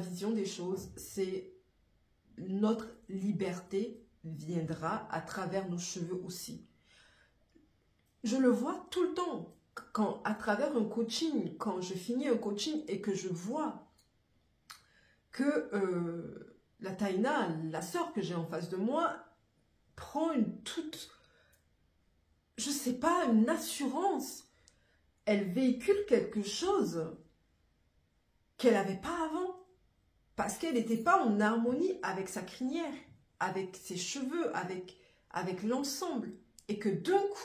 vision des choses, c'est notre liberté viendra à travers nos cheveux aussi. Je le vois tout le temps, quand à travers un coaching, quand je finis un coaching et que je vois que la Taïna, la sœur que j'ai en face de moi, prend une toute, je sais pas, une assurance. Elle véhicule quelque chose qu'elle n'avait pas avant. Parce qu'elle n'était pas en harmonie avec sa crinière, avec ses cheveux, avec l'ensemble. Et que d'un coup...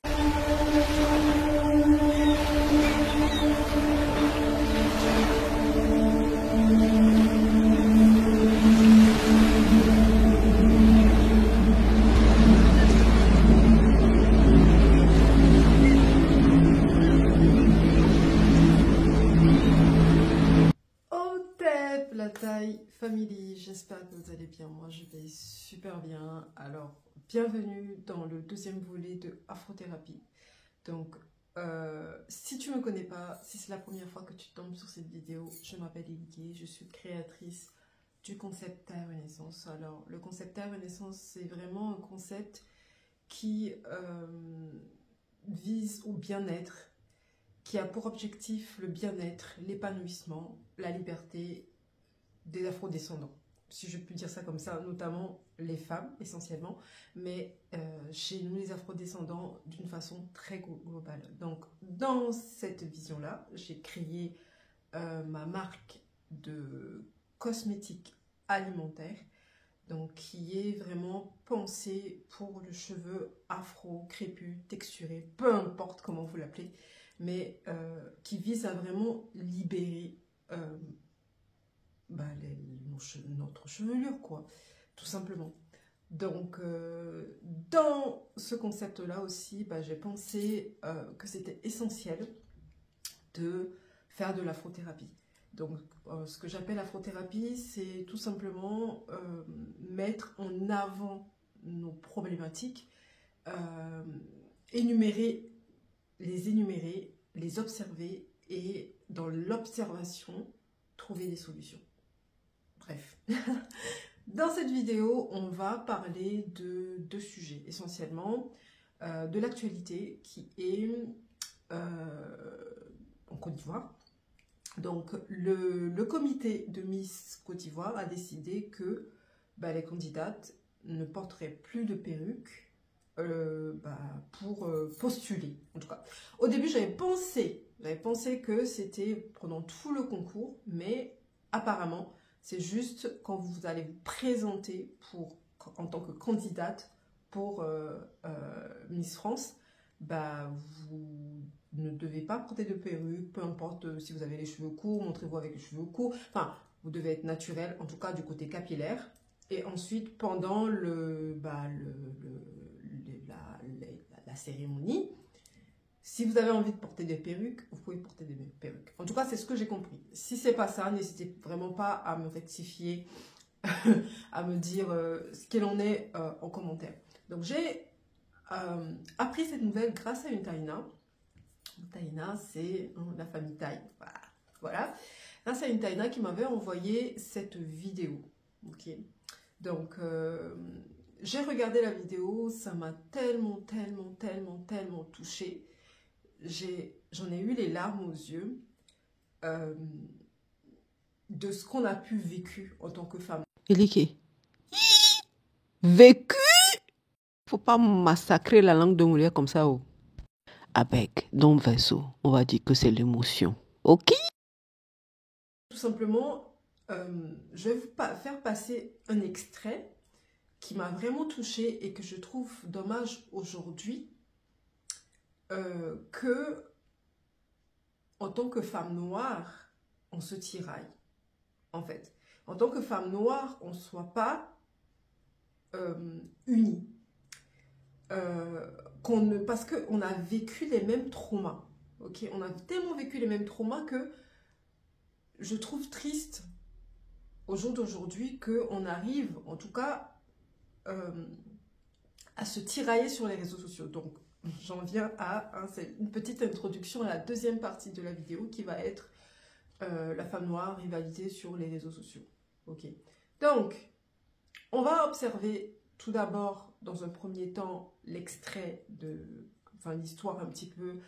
La taille family, j'espère que vous allez bien. Moi je vais super bien. Alors bienvenue dans le deuxième volet de Afrothérapie. Donc si tu me connais pas, si c'est la première fois que tu tombes sur cette vidéo, je m'appelle Elie, je suis créatrice du concept Taille Renaissance. Alors le concept Taille Renaissance, c'est vraiment un concept qui vise au bien-être, qui a pour objectif le bien-être, l'épanouissement, la liberté des afrodescendants, si je puis dire ça comme ça, notamment les femmes essentiellement, mais chez nous les afrodescendants d'une façon très globale. Donc dans cette vision-là, j'ai créé ma marque de cosmétiques alimentaires, donc qui est vraiment pensée pour le cheveu afro, crépus, texturé, peu importe comment vous l'appelez, mais qui vise à vraiment libérer notre chevelure, quoi, tout simplement. Donc, dans ce concept-là aussi, j'ai pensé que c'était essentiel de faire de l'afrothérapie. Donc, ce que j'appelle afrothérapie, c'est tout simplement mettre en avant nos problématiques, énumérer, les observer et dans l'observation, trouver des solutions. Bref, dans cette vidéo, on va parler de deux sujets, essentiellement de l'actualité qui est en Côte d'Ivoire. Donc, le comité de Miss Côte d'Ivoire a décidé que les candidates ne porteraient plus de perruque pour postuler. En tout cas, au début, j'avais pensé que c'était pendant tout le concours, mais apparemment, c'est juste quand vous allez vous présenter en tant que candidate pour Miss France, vous ne devez pas porter de perruque, peu importe si vous avez les cheveux courts, montrez-vous avec les cheveux courts. Enfin, vous devez être naturel, en tout cas du côté capillaire. Et ensuite, pendant la cérémonie, si vous avez envie de porter des perruques, vous pouvez porter des perruques. En tout cas, c'est ce que j'ai compris. Si c'est pas ça, n'hésitez vraiment pas à me rectifier, à me dire ce qu'il en est en commentaire. Donc, j'ai appris cette nouvelle grâce à une Taïna. Taïna, c'est la famille Taï. Voilà. Grâce à une Taïna qui m'avait envoyé cette vidéo. Ok. Donc, j'ai regardé la vidéo, ça m'a tellement touchée. J'en ai eu les larmes aux yeux de ce qu'on a pu vécu en tant que femme. Elike, vécu? Faut pas massacrer la langue de Moulia comme ça. Oh. Avec, dans le vaisseau, on va dire que c'est l'émotion. Ok? Tout simplement, je vais vous faire passer un extrait qui m'a vraiment touchée et que je trouve dommage aujourd'hui que, en tant que femme noire, on se tiraille. En fait, en tant que femme noire, on ne soit pas unis. Parce qu'on a vécu les mêmes traumas. Okay, on a tellement vécu les mêmes traumas que je trouve triste au jour d'aujourd'hui qu'on arrive, en tout cas, à se tirailler sur les réseaux sociaux. Donc, j'en viens à une petite introduction à la deuxième partie de la vidéo qui va être la femme noire, rivalité sur les réseaux sociaux. Ok. Donc, on va observer tout d'abord, dans un premier temps, l'extrait de, enfin l'histoire un petit peu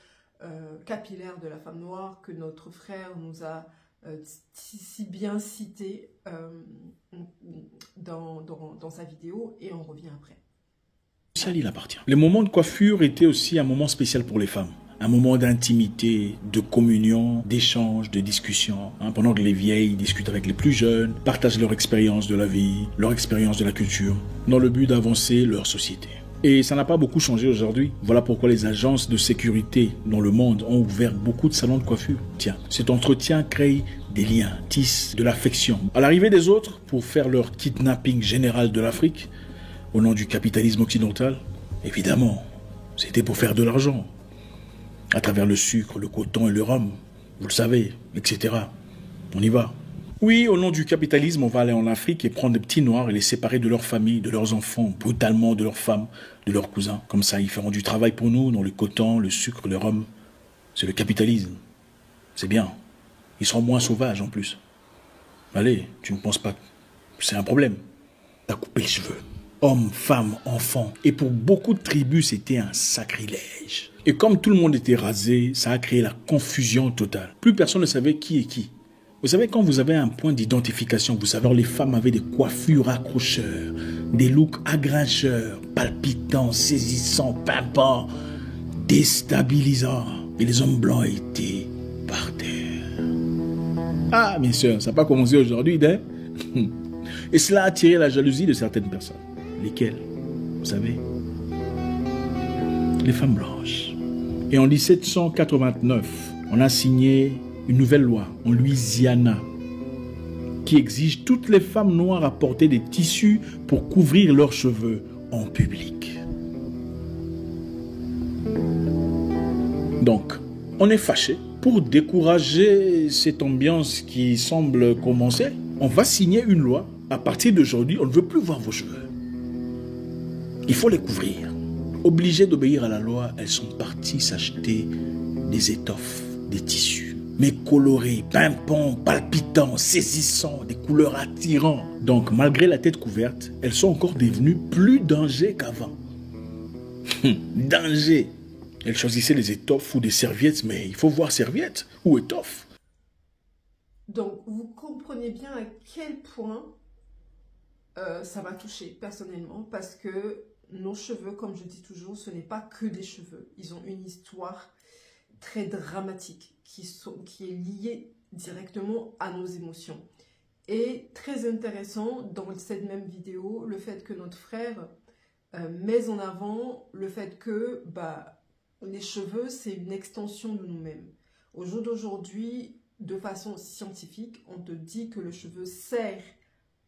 capillaire de la femme noire que notre frère nous a si bien cité dans sa vidéo, et on revient après. Il appartient. Les moments de coiffure étaient aussi un moment spécial pour les femmes. Un moment d'intimité, de communion, d'échange, de discussion, pendant que les vieilles discutent avec les plus jeunes, partagent leur expérience de la vie, leur expérience de la culture, dans le but d'avancer leur société. Et ça n'a pas beaucoup changé aujourd'hui. Voilà pourquoi les agences de sécurité dans le monde ont ouvert beaucoup de salons de coiffure. Tiens, cet entretien crée des liens, tisse de l'affection. À l'arrivée des autres, pour faire leur kidnapping général de l'Afrique, au nom du capitalisme occidental, évidemment, c'était pour faire de l'argent. À travers le sucre, le coton et le rhum, vous le savez, etc. On y va. Oui, au nom du capitalisme, on va aller en Afrique et prendre des petits noirs et les séparer de leur famille, de leurs enfants, brutalement de leurs femmes, de leurs cousins. Comme ça, ils feront du travail pour nous dans le coton, le sucre, le rhum. C'est le capitalisme. C'est bien. Ils seront moins sauvages en plus. Allez, tu ne penses pas que c'est un problème? T'as coupé les cheveux. Hommes, femmes, enfants. Et pour beaucoup de tribus, c'était un sacrilège. Et comme tout le monde était rasé, ça a créé la confusion totale. Plus personne ne savait qui est qui. Vous savez, quand vous avez un point d'identification, vous savez, alors les femmes avaient des coiffures accrocheurs, des looks agrincheurs, palpitants, saisissants, pimpants, déstabilisants. Et les hommes blancs étaient par terre. Ah, bien sûr, ça n'a pas commencé aujourd'hui, hein? Et cela a attiré la jalousie de certaines personnes. Lesquelles? Vous savez? Les femmes blanches. Et en 1789, on a signé une nouvelle loi en Louisiana qui exige toutes les femmes noires à porter des tissus pour couvrir leurs cheveux en public. Donc, on est fâché. Pour décourager cette ambiance qui semble commencer, on va signer une loi. À partir d'aujourd'hui, on ne veut plus voir vos cheveux. Il faut les couvrir. Obligées d'obéir à la loi, elles sont parties s'acheter des étoffes, des tissus, mais colorés, pimpants, palpitants, saisissants, des couleurs attirantes. Donc, malgré la tête couverte, elles sont encore devenues plus danger qu'avant. Danger. Elles choisissaient des étoffes ou des serviettes, mais il faut voir serviettes ou étoffes. Donc, vous comprenez bien à quel point ça m'a touchée personnellement, parce que nos cheveux, comme je dis toujours, ce n'est pas que des cheveux. Ils ont une histoire très dramatique qui est liée directement à nos émotions. Et très intéressant dans cette même vidéo, le fait que notre frère met en avant le fait que les cheveux, c'est une extension de nous-mêmes. Au jour d'aujourd'hui, de façon scientifique, on te dit que le cheveu sert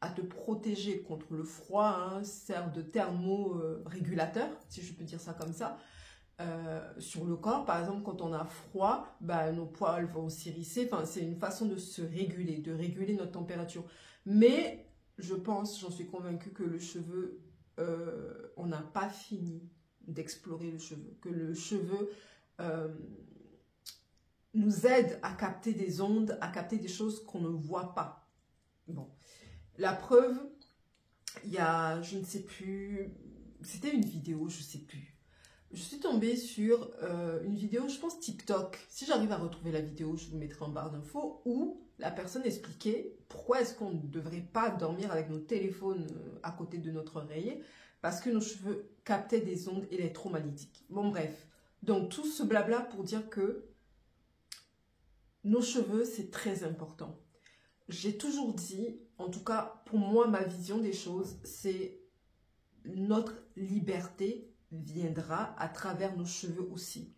à te protéger contre le froid, sert de thermorégulateur, si je peux dire ça comme ça, sur le corps. Par exemple, quand on a froid, nos poils vont s'hérisser. Enfin, c'est une façon de se réguler, de réguler notre température. Mais je pense, j'en suis convaincue que le cheveu, on n'a pas fini d'explorer le cheveu. Que le cheveu nous aide à capter des ondes, à capter des choses qu'on ne voit pas. Bon. La preuve, il y a, je ne sais plus, c'était une vidéo, je ne sais plus. Je suis tombée sur une vidéo, je pense TikTok. Si j'arrive à retrouver la vidéo, je vous mettrai en barre d'infos, où la personne expliquait pourquoi est-ce qu'on ne devrait pas dormir avec nos téléphones à côté de notre oreiller, parce que nos cheveux captaient des ondes électromagnétiques. Bon, bref. Donc, tout ce blabla pour dire que nos cheveux, c'est très important. J'ai toujours dit, en tout cas, pour moi, ma vision des choses, c'est notre liberté viendra à travers nos cheveux aussi.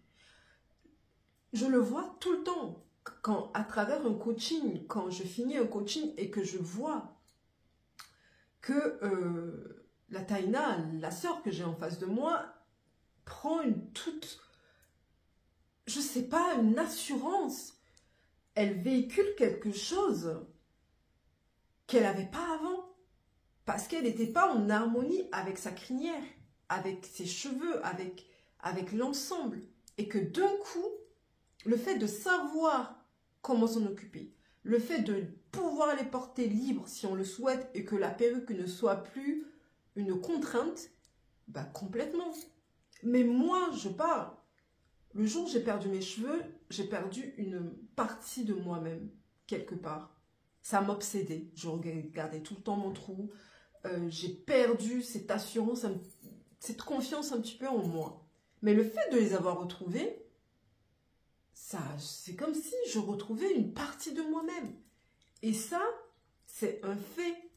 Je le vois tout le temps, quand à travers un coaching, quand je finis un coaching et que je vois que la Taïna, la sœur que j'ai en face de moi, prend une toute, je sais pas, une assurance. Elle véhicule quelque chose qu'elle n'avait pas avant, parce qu'elle n'était pas en harmonie avec sa crinière, avec ses cheveux, avec l'ensemble. Et que d'un coup, le fait de savoir comment s'en occuper, Le fait de pouvoir les porter libres si on le souhaite et que la perruque ne soit plus une contrainte, bah complètement. Mais moi, je parle. Le jour où j'ai perdu mes cheveux, j'ai perdu une partie de moi-même, quelque part. Ça m'obsédait. Je regardais tout le temps mon trou. J'ai perdu cette assurance, cette confiance un petit peu en moi. Mais le fait de les avoir retrouvés, c'est comme si je retrouvais une partie de moi-même. Et ça, c'est un fait.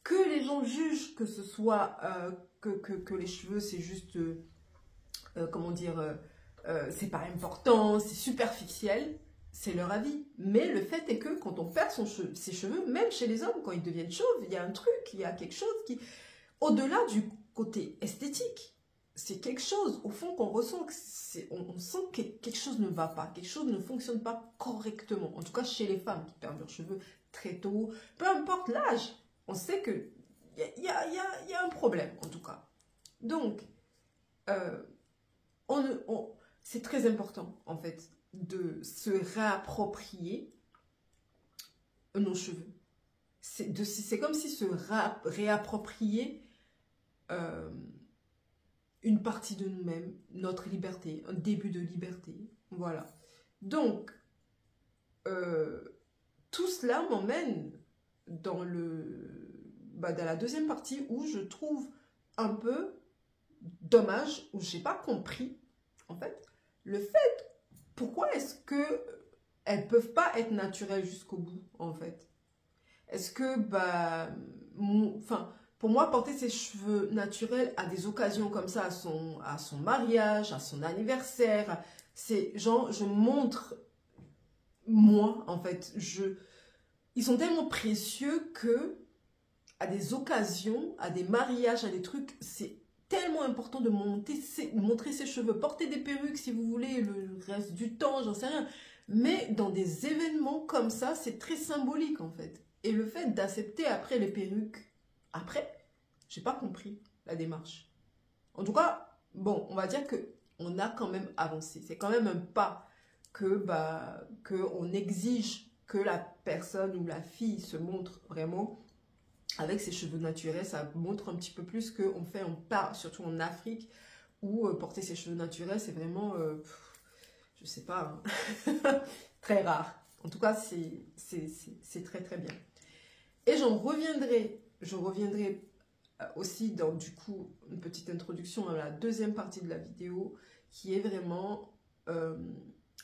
Que les gens jugent que ce soit, que les cheveux, c'est juste, comment dire, c'est pas important, c'est superficiel, c'est leur avis. Mais le fait est que quand on perd ses cheveux, même chez les hommes, quand ils deviennent chauves, il y a un truc, il y a quelque chose qui... Au-delà du côté esthétique, c'est quelque chose, au fond, qu'on ressent, on sent que quelque chose ne va pas, quelque chose ne fonctionne pas correctement. En tout cas, chez les femmes qui perdent leurs cheveux très tôt, peu importe l'âge, on sait que il y a un problème, en tout cas. Donc, c'est très important, en fait, de se réapproprier nos cheveux. C'est comme si se réapproprier une partie de nous-mêmes, notre liberté, un début de liberté. Voilà. Donc, tout cela m'emmène dans la deuxième partie où je trouve un peu dommage, où je n'ai pas compris, en fait, le fait, pourquoi est-ce que elles peuvent pas être naturelles jusqu'au bout, en fait. Est-ce que, pour moi, porter ses cheveux naturels à des occasions comme ça, à son mariage, à son anniversaire, c'est genre, je montre moi, en fait. Ils sont tellement précieux que, à des occasions, à des mariages, à des trucs, c'est tellement important de montrer ses cheveux. Porter des perruques si vous voulez, le reste du temps, j'en sais rien. Mais dans des événements comme ça, c'est très symbolique, en fait. Et le fait d'accepter après les perruques, j'ai pas compris la démarche. En tout cas, bon, on va dire qu'on a quand même avancé. C'est quand même un pas que on exige que la personne ou la fille se montre vraiment avec ses cheveux naturels. Ça montre un petit peu plus qu'on fait un pas, surtout en Afrique, où porter ses cheveux naturels, c'est vraiment, je sais pas, hein, très rare. En tout cas, c'est très très bien. Et je reviendrai aussi dans, du coup, une petite introduction à la deuxième partie de la vidéo, qui est vraiment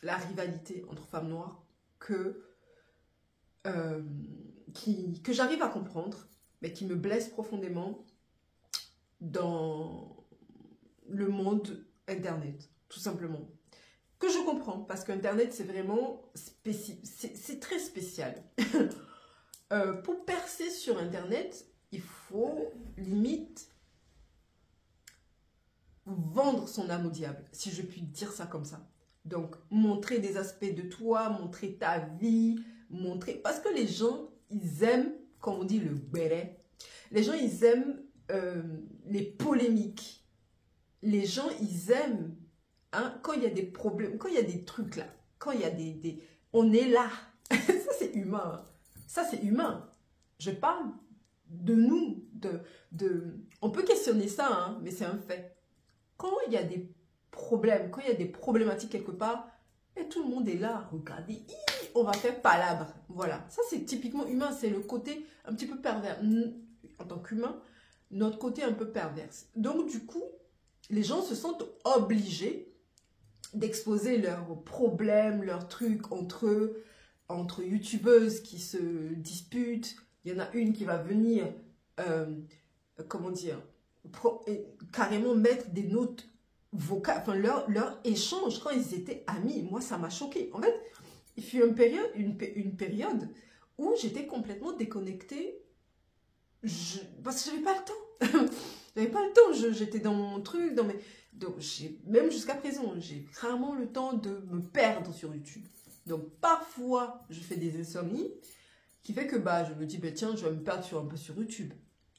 la rivalité entre femmes noires que j'arrive à comprendre, mais qui me blesse profondément dans le monde Internet, tout simplement. Que je comprends, parce qu'Internet, c'est vraiment c'est très spécial. Pour percer sur Internet, il faut limite vendre son âme au diable, si je puis dire ça comme ça. Donc, montrer des aspects de toi, montrer ta vie, parce que les gens, ils aiment, comme on dit, le béret. Les gens, ils aiment les polémiques. Les gens, ils aiment, hein, quand il y a des problèmes, quand il y a des trucs là, quand il y a on est là. Ça, c'est humain. Ça, c'est humain. Je parle de nous. On peut questionner ça, hein, mais c'est un fait. Quand il y a des problèmes, quand il y a des problématiques quelque part, et tout le monde est là, regardez, on va faire palabre. Voilà, ça c'est typiquement humain, c'est le côté un petit peu pervers. En tant qu'humain, notre côté un peu perverse. Donc du coup, les gens se sentent obligés d'exposer leurs problèmes, leurs trucs entre eux, entre youtubeuses qui se disputent. Il y en a une qui va venir, comment dire, carrément mettre des notes vocales, enfin leur échange quand ils étaient amis. Moi, ça m'a choquée. En fait, il fut une période où j'étais complètement déconnectée parce que j'avais pas le temps. J'avais pas le temps, j'étais dans mon truc, donc même jusqu'à présent, j'ai rarement le temps de me perdre sur YouTube. Donc parfois, je fais des insomnies qui fait que je me dis, tiens, je vais me perdre un peu sur YouTube.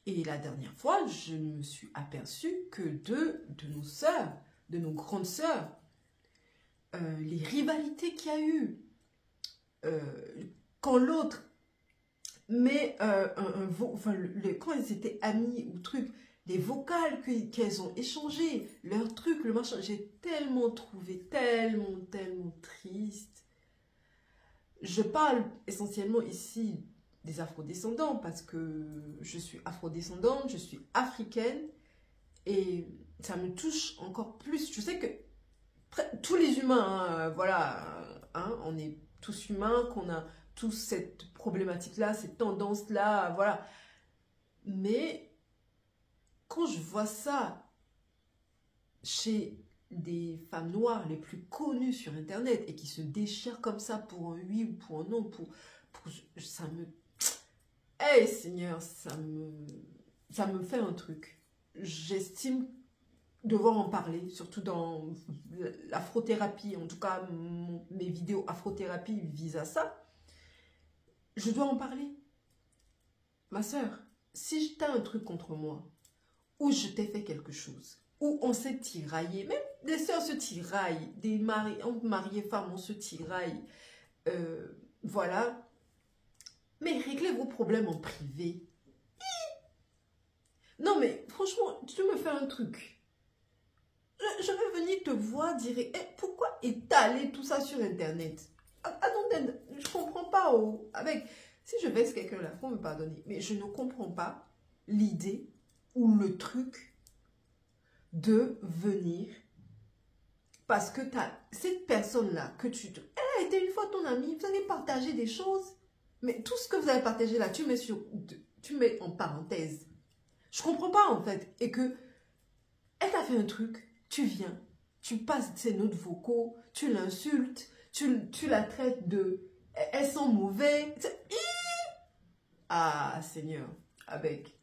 Et la dernière fois, je me suis aperçue que de nos sœurs, de nos grandes sœurs, les rivalités qu'il y a eu, quand l'autre met quand ils étaient amis ou truc, les vocales qu'elles ont échangées, leurs trucs, le machin, j'ai tellement trouvé, tellement triste. Je parle essentiellement ici des afrodescendants parce que je suis afrodescendante, je suis africaine et ça me touche encore plus. Je sais que tous les humains, hein, voilà, hein, on est tous humains, qu'on a tous cette problématique-là, cette tendance-là, voilà. Mais quand je vois ça chez des femmes noires les plus connues sur Internet et qui se déchirent comme ça pour un oui ou pour un non, ça me... Hey Seigneur, ça me fait un truc. J'estime devoir en parler, surtout dans l'afrothérapie. En tout cas, mes vidéos afrothérapie visent à ça. Je dois en parler. Ma soeur, si tu as un truc contre moi, ou je t'ai fait quelque chose, ou on s'est tiraillé, même des soeurs se tiraillent, des mariés femmes, on se tiraille, voilà. Mais réglez vos problèmes en privé. Non mais franchement, tu me fais un truc. Je vais venir te voir dire, pourquoi étaler tout ça sur Internet? Attends, je comprends pas. Si je baisse quelqu'un là, faut me pardonner. Mais je ne comprends pas l'idée ou le truc de venir parce que cette personne-là que elle a été une fois ton amie, vous avez partagé des choses, mais tout ce que vous avez partagé là, tu mets en parenthèse. Je comprends pas en fait. Et que elle t'a fait un truc, tu viens, tu passes ses notes vocaux, tu l'insultes, tu la traites de... Elles sont mauvais. Ah, Seigneur, avec.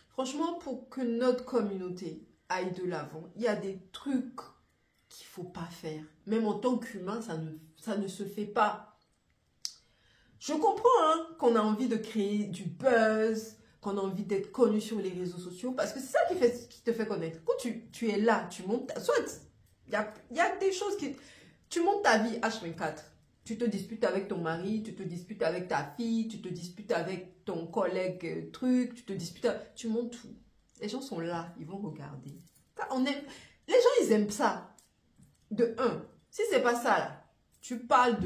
Franchement, pour que notre communauté aille de l'avant, il y a des trucs qu'il ne faut pas faire. Même en tant qu'humain, ça ne se fait pas. Je comprends hein, qu'on a envie de créer du buzz, qu'on a envie d'être connu sur les réseaux sociaux, parce que c'est ça qui te fait connaître. Quand tu es là, tu montes... Soit, il y a des choses qui... Tu montes ta vie H24. Tu te disputes avec ton mari, tu te disputes avec ta fille, tu te disputes avec ton collègue truc, tu montes tout. Les gens sont là, ils vont regarder. Les gens, ils aiment ça. De un, si c'est pas ça là, tu parles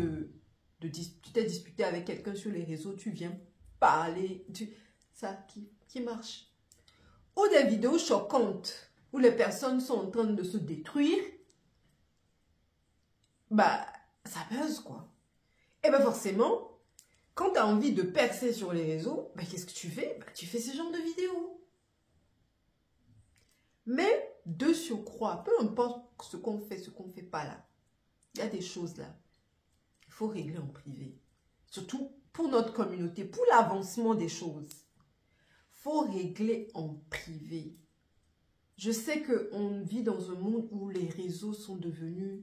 tu t'es disputé avec quelqu'un sur les réseaux, tu viens parler, ça qui marche. Ou des vidéos choquantes où les personnes sont en train de se détruire, bah, ça buzz quoi. Et ben forcément, quand tu as envie de percer sur les réseaux, bah, qu'est-ce que tu fais? Bah, tu fais ce genre de vidéos. Mais de surcroît, peu importe ce qu'on fait pas là, il y a des choses là, il faut régler en privé. Surtout pour notre communauté, pour l'avancement des choses. Il faut régler en privé. Je sais qu'on vit dans un monde où les réseaux sont devenus...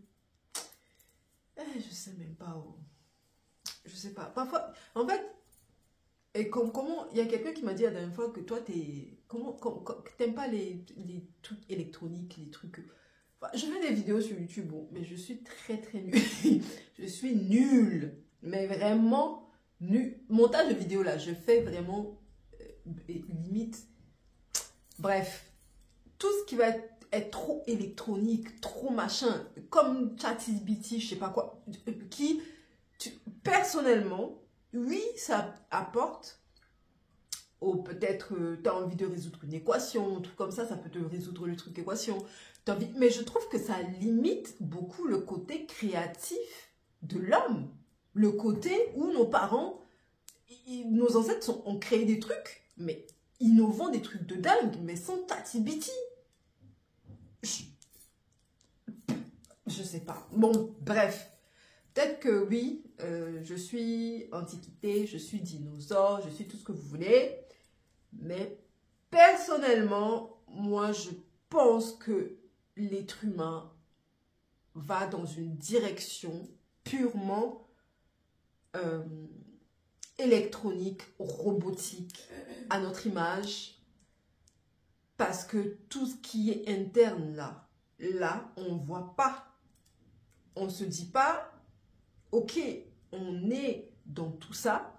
je sais même pas où. Je sais pas. Parfois, en fait, et comment... Il y a quelqu'un qui m'a dit la dernière fois que toi, t'aimes pas les trucs électroniques, les trucs... Enfin, je fais des vidéos sur YouTube, bon, mais je suis très nulle. Je suis nulle. Mais vraiment nulle. Montage de vidéo, là, je fais vraiment limite... Bref. Tout ce qui va être trop électronique, trop machin, comme ChatGPT, je sais pas quoi, personnellement, oui, ça apporte, ou peut-être tu as envie de résoudre une équation, un truc comme ça peut te résoudre le truc équation, mais je trouve que ça limite beaucoup le côté créatif de l'homme, le côté où nos parents, nos ancêtres ont créé des trucs, mais innovant des trucs de dingue, mais sans ChatGPT. Je sais pas. Bon, bref. Peut-être que oui, je suis antiquité, je suis dinosaure, je suis tout ce que vous voulez. Mais personnellement, moi, je pense que l'être humain va dans une direction purement électronique, robotique, à notre image. Parce que tout ce qui est interne là, on ne voit pas. On ne se dit pas, ok, on est dans tout ça.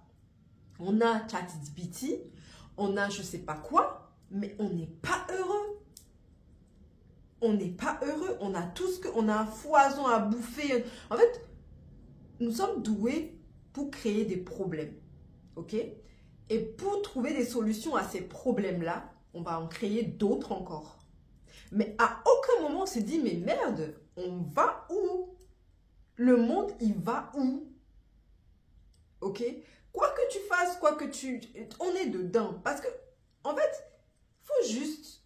On a ChatGPT, on a je sais pas quoi, mais on n'est pas heureux. On n'est pas heureux. On a tout ce que, on a un foison à bouffer. En fait, nous sommes doués pour créer des problèmes. Ok? Et pour trouver des solutions à ces problèmes-là, on va en créer d'autres encore. Mais à aucun moment on s'est dit, mais merde, on va où? Le monde, il va où? Ok? Quoi que tu fasses, quoi que tu... On est dedans. Parce que, en fait, il faut juste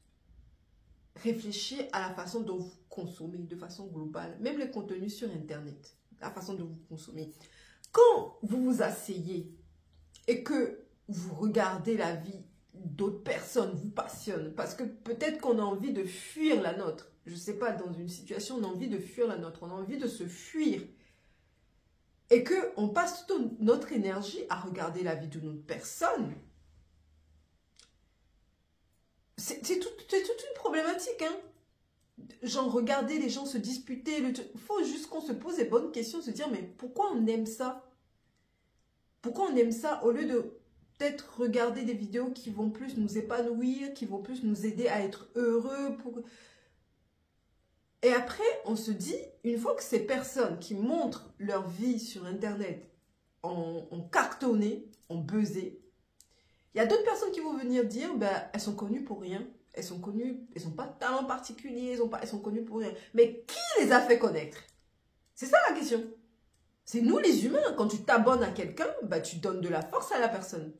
réfléchir à la façon dont vous consommez de façon globale. Même les contenus sur Internet. La façon dont vous consommez. Quand vous vous asseyez et que vous regardez la vie d'autres personnes, vous passionne. Parce que peut-être qu'on a envie de fuir la nôtre. Je ne sais pas, dans une situation, on a envie de fuir la nôtre. On a envie de se fuir. Et qu'on passe toute notre énergie à regarder la vie d'une autre personne. C'est toute une problématique, hein. Genre, regarder les gens se disputer. Il faut juste qu'on se pose les bonnes questions, se dire, mais pourquoi on aime ça? Pourquoi on aime ça au lieu de peut-être regarder des vidéos qui vont plus nous épanouir, qui vont plus nous aider à être heureux. Et après, on se dit, une fois que ces personnes qui montrent leur vie sur Internet ont cartonné, ont buzzé, il y a d'autres personnes qui vont venir dire, ben, elles sont connues pour rien. Elles sont connues, elles n'ont pas de talent particulier, elles sont connues pour rien. Mais qui les a fait connaître? C'est ça la question. C'est nous les humains. Quand tu t'abonnes à quelqu'un, ben, tu donnes de la force à la personne.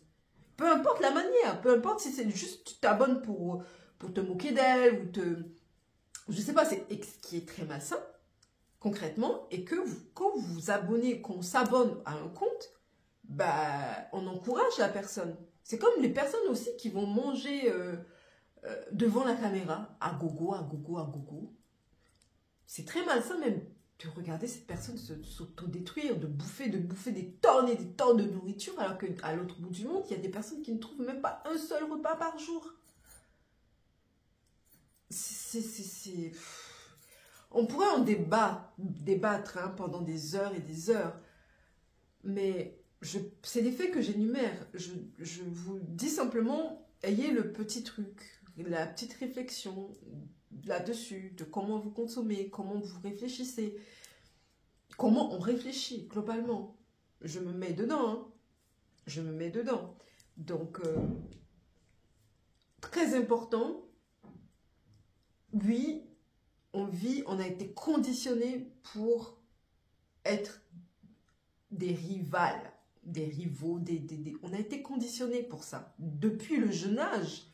Peu importe la manière, peu importe si c'est juste tu t'abonnes pour te moquer d'elle ou te... Je sais pas, c'est ce qui est très malsain, concrètement, et que quand vous vous abonnez, qu'on s'abonne à un compte, bah, on encourage la personne. C'est comme les personnes aussi qui vont manger devant la caméra, à gogo, à gogo, à gogo. C'est très malsain même de regarder cette personne s'autodétruire, de bouffer des tonnes et des tonnes de nourriture, alors qu'à l'autre bout du monde, il y a des personnes qui ne trouvent même pas un seul repas par jour. On pourrait en débattre hein, pendant des heures et des heures, mais c'est les faits que j'énumère. Je vous dis simplement, ayez le petit truc, la petite réflexion là-dessus, de comment vous consommez, comment vous réfléchissez, comment on réfléchit globalement. Je me mets dedans, hein. Je me mets dedans. Donc, très important, oui, on a été conditionné pour être des rivales, des rivaux, on a été conditionné pour ça. Depuis le jeune âge,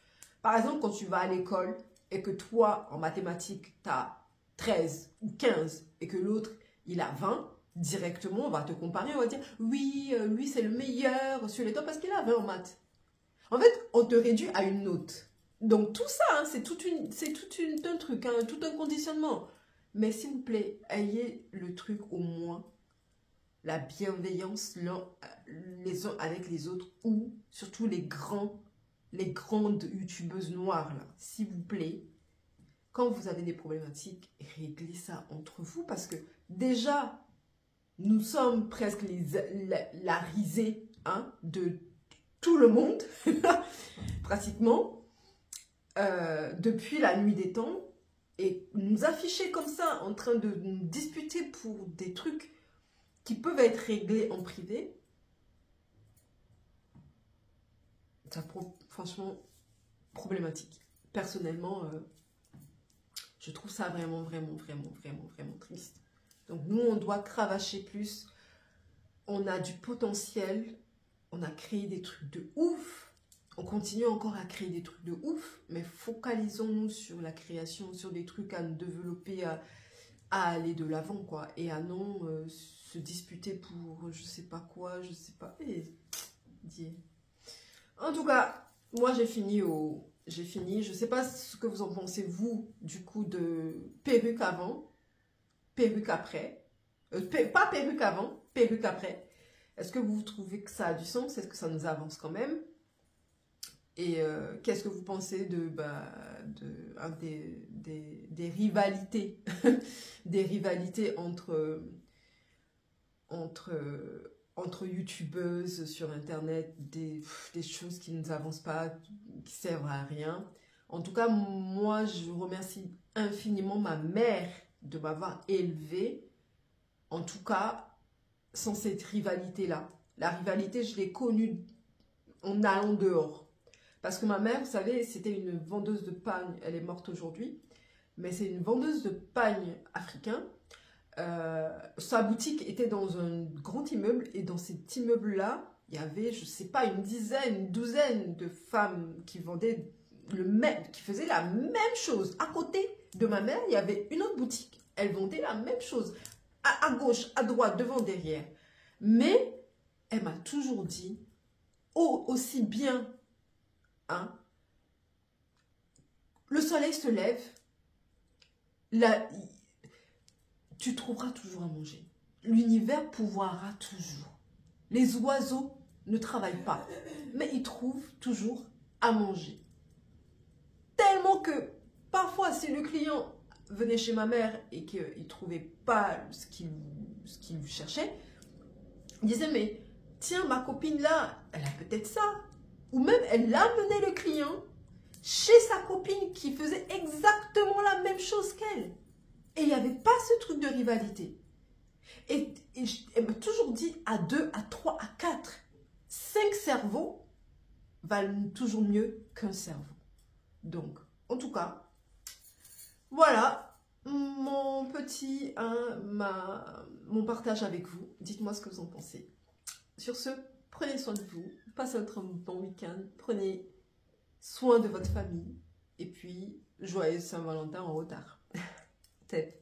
par exemple, quand tu vas à l'école et que toi, en mathématiques, tu as 13 ou 15 et que l'autre, il a 20, directement, on va te comparer, on va dire, oui, lui, c'est le meilleur sur les deux parce qu'il a 20 en maths. En fait, on te réduit à une note. Donc, tout ça, hein, c'est tout un truc, hein, tout un conditionnement. Mais s'il vous plaît, ayez le truc au moins, la bienveillance les uns avec les autres ou surtout les grandes youtubeuses noires, là, s'il vous plaît. Quand vous avez des problématiques, réglez ça entre vous parce que déjà, nous sommes presque la risée hein, de tout le monde, pratiquement. Depuis la nuit des temps et nous afficher comme ça en train de nous disputer pour des trucs qui peuvent être réglés en privé, ça franchement problématique. Personnellement, je trouve ça vraiment triste. Donc nous, on doit cravacher plus. On a du potentiel. On a créé des trucs de ouf. On continue encore à créer des trucs de ouf, mais focalisons-nous sur la création, sur des trucs à nous développer, à aller de l'avant, quoi. Et à non se disputer pour je sais pas quoi, je sais pas. En tout cas, moi j'ai fini. Je sais pas ce que vous en pensez, vous, du coup, de perruque avant, perruque après. Pas perruque avant, perruque après. Est-ce que vous trouvez que ça a du sens? Est-ce que ça nous avance quand même? Et qu'est-ce que vous pensez des rivalités des rivalités entre entre youtubeuses sur internet, des choses qui ne nous avancent pas, qui servent à rien. En tout cas, moi, je remercie infiniment ma mère de m'avoir élevée, en tout cas, sans cette rivalité-là. La rivalité, je l'ai connue en allant dehors. Parce que ma mère, vous savez, c'était une vendeuse de pagnes, elle est morte aujourd'hui, mais c'est une vendeuse de pagnes africain. Sa boutique était dans un grand immeuble, et dans cet immeuble-là, il y avait, je sais pas, une douzaine de femmes qui vendaient qui faisaient la même chose. À côté de ma mère, il y avait une autre boutique. Elle vendait la même chose. À gauche, à droite, devant, derrière. Mais elle m'a toujours dit, oh, aussi bien, hein, le soleil se lève, tu trouveras toujours à manger. L'univers pourvoira toujours. Les oiseaux ne travaillent pas, mais ils trouvent toujours à manger. Tellement que parfois, si le client venait chez ma mère et qu'il ne trouvait pas ce qu'il cherchait, il disait, mais tiens, ma copine là, elle a peut-être ça. Ou même, elle amenait le client chez sa copine qui faisait exactement la même chose qu'elle. Et il n'y avait pas ce truc de rivalité. Et elle m'a toujours dit, à 2, à 3, à 4, 5 cerveaux valent toujours mieux qu'un cerveau. Donc, en tout cas, voilà mon petit, mon partage avec vous. Dites-moi ce que vous en pensez. Sur ce, prenez soin de vous, passez un très bon week-end, prenez soin de votre famille, et puis, joyeux Saint-Valentin en retard. Peut-être.